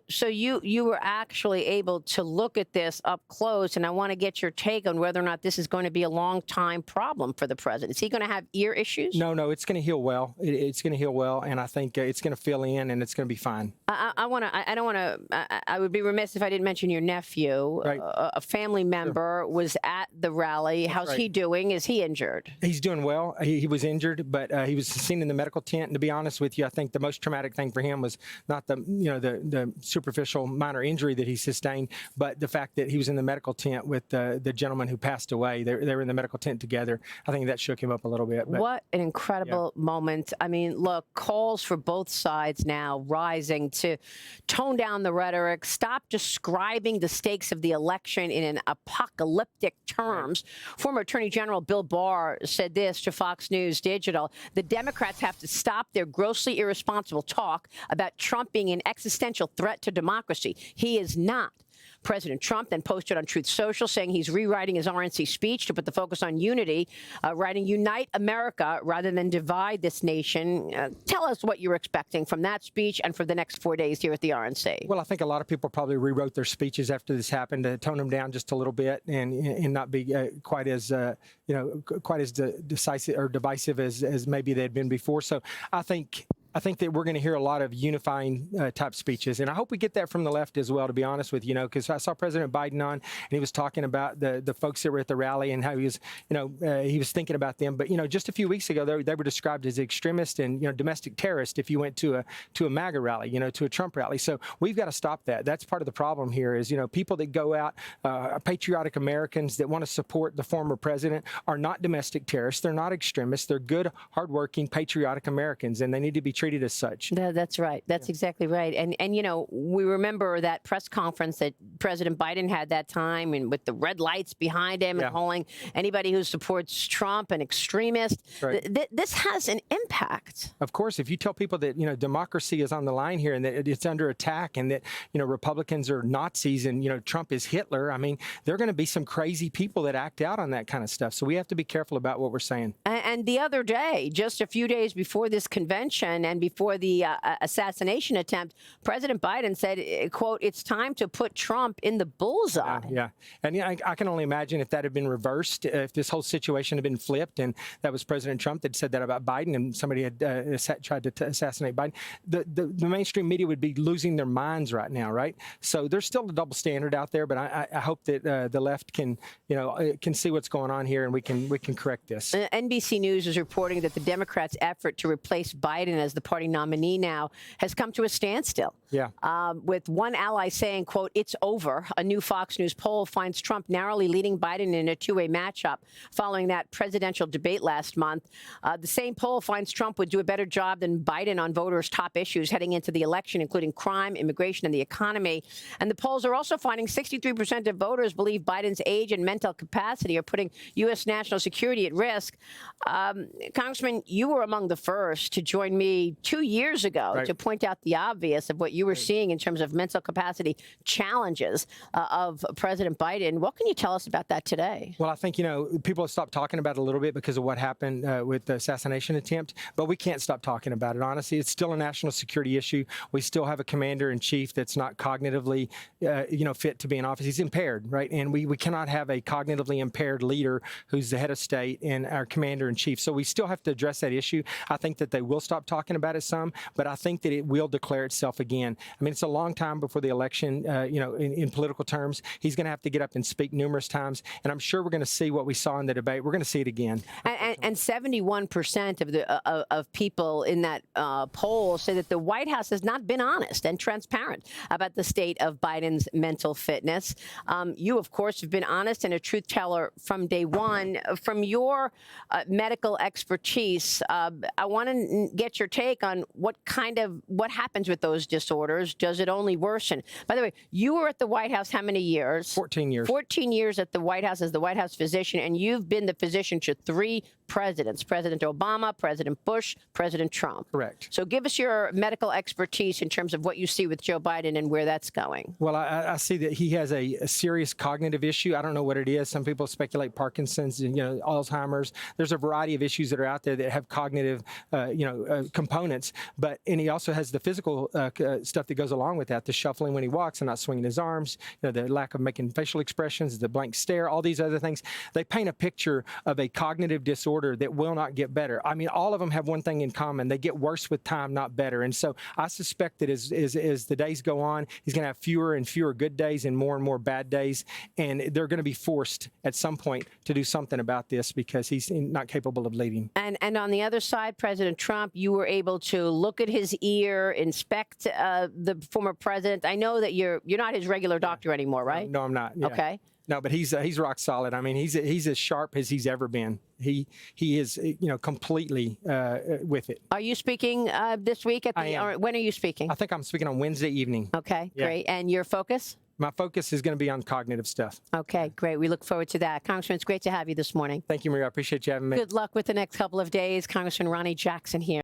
So you were actually able to look at this up close, and I want to get your take on whether or not this is going to be a long time problem for the president. Is he going to have ear issues? No, it's going to heal well. It's going to heal well, and I think it's going to fill in, and it's going to be fine. I would be remiss if I didn't mention your nephew. Right. A family member was at the rally. How's he doing? Is he injured? He's doing well. He was injured, but he was seen in the medical tent. And to be honest with you, I think the most traumatic thing for him was not the superficial minor injury that he sustained, but the fact that he was in the medical tent with the gentleman who passed away. They were in the medical tent together. I think that shook him up a little bit. But, what an incredible moment. I mean, look, calls for both sides now rising to tone down the rhetoric, stop describing the stakes of the election in an apocalyptic terms. Former Attorney General Bill Barr said this to Fox News Digital: the Democrats have to stop their grossly irresponsible talk about Trump being an existential threat to democracy. He is not. President Trump then posted on Truth Social saying he's rewriting his RNC speech to put the focus on unity, writing "Unite America" rather than divide this nation. Tell us what you're expecting from that speech and for the next 4 days here at the RNC. Well, I think a lot of people probably rewrote their speeches after this happened to tone them down just a little bit and not be quite as decisive or divisive as maybe they'd been before. So I think that we're going to hear a lot of unifying type speeches. And I hope we get that from the left as well, to be honest with you, because I saw President Biden on, and he was talking about the folks that were at the rally and how he was thinking about them. But, just a few weeks ago, they were described as extremists and, domestic terrorists if you went to a MAGA rally, to a Trump rally. So we've got to stop that. That's part of the problem here is, people that go out, patriotic Americans that want to support the former president are not domestic terrorists. They're not extremists. They're good, hardworking, patriotic Americans, and they need to be treated as such. That's right. That's exactly right. And we remember that press conference that President Biden had that time, and with the red lights behind him and calling anybody who supports Trump an extremist. Right. This has an impact. Of course, if you tell people that democracy is on the line here and that it's under attack and that Republicans are Nazis and Trump is Hitler, I mean, there are going to be some crazy people that act out on that kind of stuff. So we have to be careful about what we're saying. And the other day, just a few days before this convention and before the assassination attempt, President Biden said, quote, "It's time to put Trump in the bullseye." Yeah. And I can only imagine if that had been reversed, if this whole situation had been flipped and that was President Trump that said that about Biden and somebody had tried to assassinate Biden, the mainstream media would be losing their minds right now, right? So there's still a double standard out there, but I hope that the left can see what's going on here and we can correct this. NBC News is reporting that the Democrats' effort to replace Biden as the party nominee now has come to a standstill. Yeah. With one ally saying, quote, "It's over." A new Fox News poll finds Trump narrowly leading Biden in a two-way matchup following that presidential debate last month. The same poll finds Trump would do a better job than Biden on voters' top issues heading into the election, including crime, immigration, and the economy. And the polls are also finding 63% of voters believe Biden's age and mental capacity are putting U.S. national security at risk. Congressman, you were among the first to join me 2 years ago to point out the obvious of what you were seeing in terms of mental capacity challenges of President Biden. What can you tell us about that today? Well, I think, people have stopped talking about it a little bit because of what happened with the assassination attempt, but we can't stop talking about it. Honestly, it's still a national security issue. We still have a commander-in-chief that's not cognitively, fit to be in office. He's impaired, right? And we cannot have a cognitively impaired leader who's the head of state and our commander-in-chief. So we still have to address that issue. I think that they will stop talking about it some, but I think that it will declare itself again. I mean, it's a long time before the election, in political terms. He's going to have to get up and speak numerous times, and I'm sure we're going to see what we saw in the debate. We're going to see it again. And 71% of people in that poll say that the White House has not been honest and transparent about the state of Biden's mental fitness. You, of course, have been honest and a truth teller from day one. From your medical expertise, I want to get your take on what happens with those disorders. Does it only worsen? By the way, you were at the White House how many years? 14 years. 14 years at the White House as the White House physician, and you've been the physician to 3 presidents: President Obama, President Bush, President Trump. Correct. So give us your medical expertise in terms of what you see with Joe Biden and where that's going. Well, I see that he has a serious cognitive issue. I don't know what it is. Some people speculate Parkinson's, Alzheimer's. There's a variety of issues that are out there that have cognitive, components. And he also has the physical stuff that goes along with that: the shuffling when he walks and not swinging his arms, the lack of making facial expressions, the blank stare, all these other things. They paint a picture of a cognitive disorder that will not get better. I mean, all of them have one thing in common: they get worse with time, not better. And so I suspect that as the days go on, he's going to have fewer and fewer good days and more bad days, and they're going to be forced at some point to do something about this because he's not capable of leading. And on the other side, President Trump, you were able to look at his ear, inspect the former president. I know that you're not his regular doctor anymore, right? No, I'm not. Yeah. Okay. No, but he's rock solid. I mean, he's as sharp as he's ever been. He is completely with it. Are you speaking this week? I am. Or when are you speaking? I think I'm speaking on Wednesday evening. Okay, Yeah. great. And your focus? My focus is going to be on cognitive stuff. Okay, great. We look forward to that. Congressman, it's great to have you this morning. Thank you, Maria. I appreciate you having me. Good luck with the next couple of days. Congressman Ronny Jackson here.